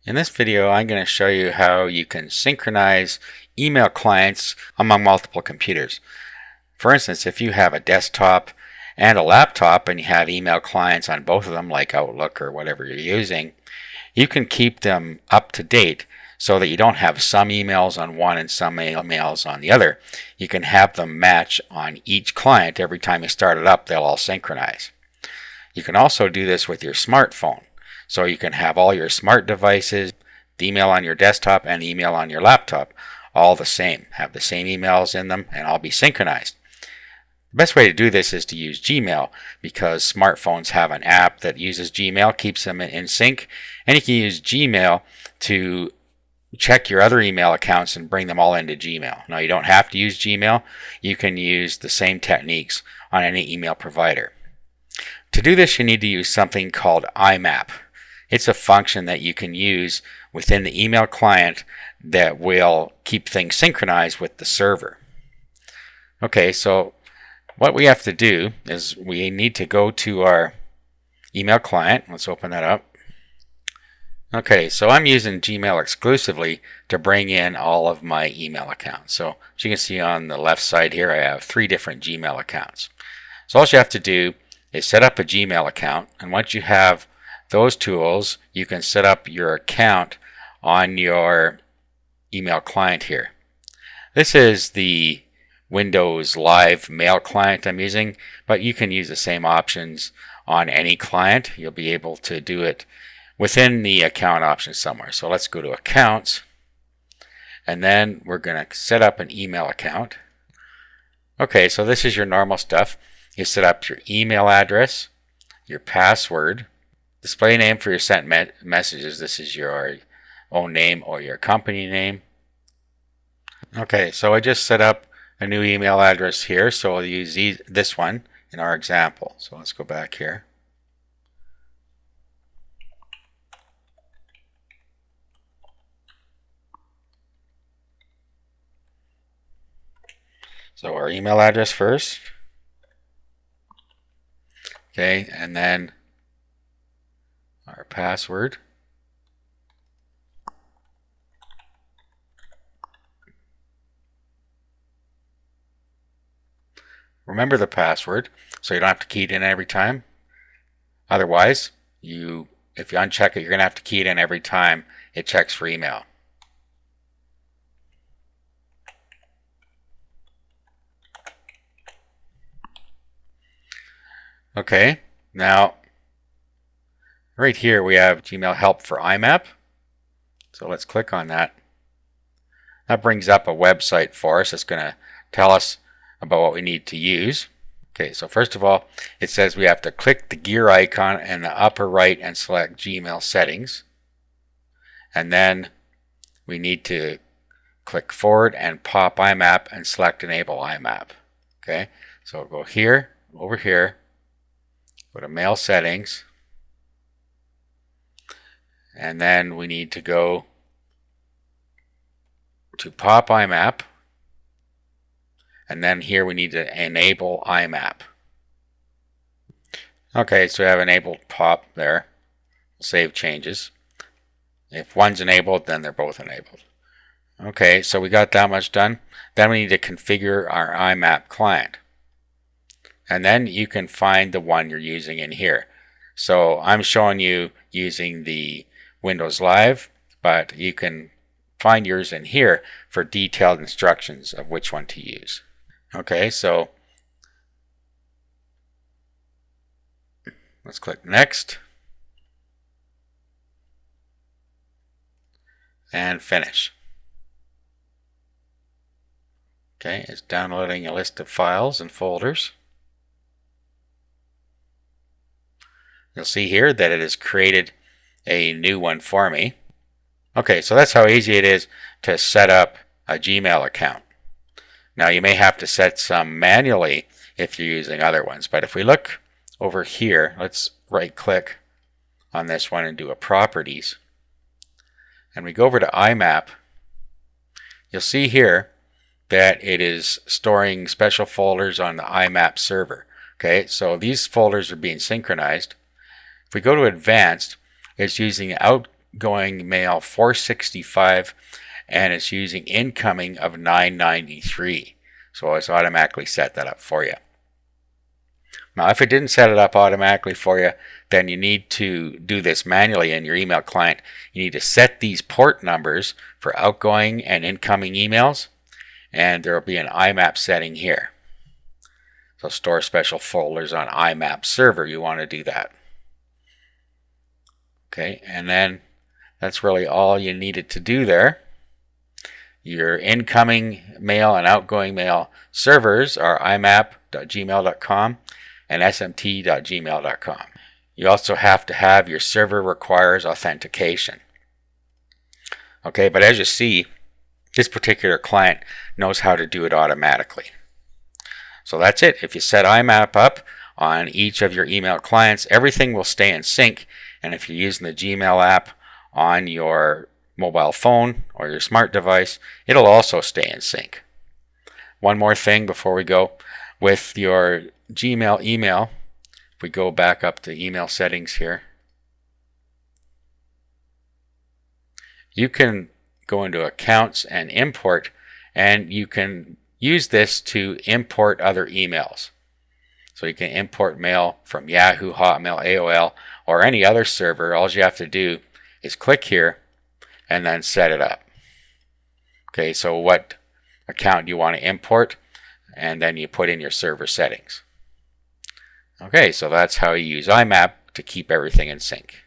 In this video, I'm going to show you how you can synchronize email clients among multiple computers. For instance, if you have a desktop and a laptop and you have email clients on both of them, like Outlook or whatever you're using, you can keep them up to date so that you don't have some emails on one and some emails on the other. You can have them match on each client. Every time you start it up, they'll all synchronize. You can also do this with your smartphone. So you can have all your smart devices, the email on your desktop and the email on your laptop, all the same. Have the same emails in them and all be synchronized. The best way to do this is to use Gmail, because smartphones have an app that uses Gmail, keeps them in sync, and you can use Gmail to check your other email accounts and bring them all into Gmail. Now, you don't have to use Gmail. You can use the same techniques on any email provider. To do this, you need to use something called IMAP. It's a function that you can use within the email client that will keep things synchronized with the server. Okay, so what we have to do is we need to go to our email client. Let's open that up. Okay, so I'm using Gmail exclusively to bring in all of my email accounts. So as you can see on the left side here, I have 3 different Gmail accounts. So all you have to do is set up a Gmail account, and once you have those tools, you can set up your account on your email client here. This is the Windows Live Mail client I'm using, but you can use the same options on any client. You'll be able to do it within the account options somewhere. So let's go to Accounts, and then we're going to set up an email account. Okay, so this is your normal stuff. You set up your email address, your password, display name for your sent messages. This is your own name or your company name. Okay, so I just set up a new email address here, so I'll use this one in our example. So let's go back here. So our email address first. Okay, and then our password. Remember the password so you don't have to key it in every time. Otherwise, if you uncheck it, you're going to have to key it in every time it checks for email. Okay, now right here we have Gmail Help for IMAP. So let's click on that. That brings up a website for us. It's going to tell us about what we need to use. Okay, so first of all, it says we have to click the gear icon in the upper right and select Gmail settings. And then we need to click forward and pop IMAP and select enable IMAP. Okay, so we'll go here, over here, go to mail settings, and then we need to go to pop IMAP, and then here we need to enable IMAP. Okay, so we have enabled pop there. Save changes. If one's enabled, then they're both enabled. Okay, so we got that much done. Then we need to configure our IMAP client. And then you can find the one you're using in here. So I'm showing you using the Windows Live, but you can find yours in here for detailed instructions of which one to use. Okay, so let's click Next and Finish. Okay, it's downloading a list of files and folders. You'll see here that it has created a new one for me. Okay, so that's how easy it is to set up a Gmail account. Now you may have to set some manually if you're using other ones, but if we look over here, let's right click on this one and do a Properties, and we go over to IMAP, you'll see here that it is storing special folders on the IMAP server. Okay, so these folders are being synchronized. If we go to Advanced, it's using outgoing mail 465, and it's using incoming of 993. So it's automatically set that up for you. Now, if it didn't set it up automatically for you, then you need to do this manually in your email client. You need to set these port numbers for outgoing and incoming emails, and there will be an IMAP setting here. So store special folders on IMAP server, you want to do that. Okay, and then that's really all you needed to do there. Your incoming mail and outgoing mail servers are imap.gmail.com and smt.gmail.com. You also have to have your server requires authentication. Okay, but as you see, this particular client knows how to do it automatically. So that's it. If you set IMAP up on each of your email clients, everything will stay in sync. And if you're using the Gmail app on your mobile phone or your smart device, it'll also stay in sync. One more thing before we go. With your Gmail email, if we go back up to email settings here, you can go into accounts and import, and you can use this to import other emails. So you can import mail from Yahoo, Hotmail, AOL, or any other server. All you have to do is click here and then set it up. Okay, so what account do you want to import? And then you put in your server settings. Okay, so that's how you use IMAP to keep everything in sync.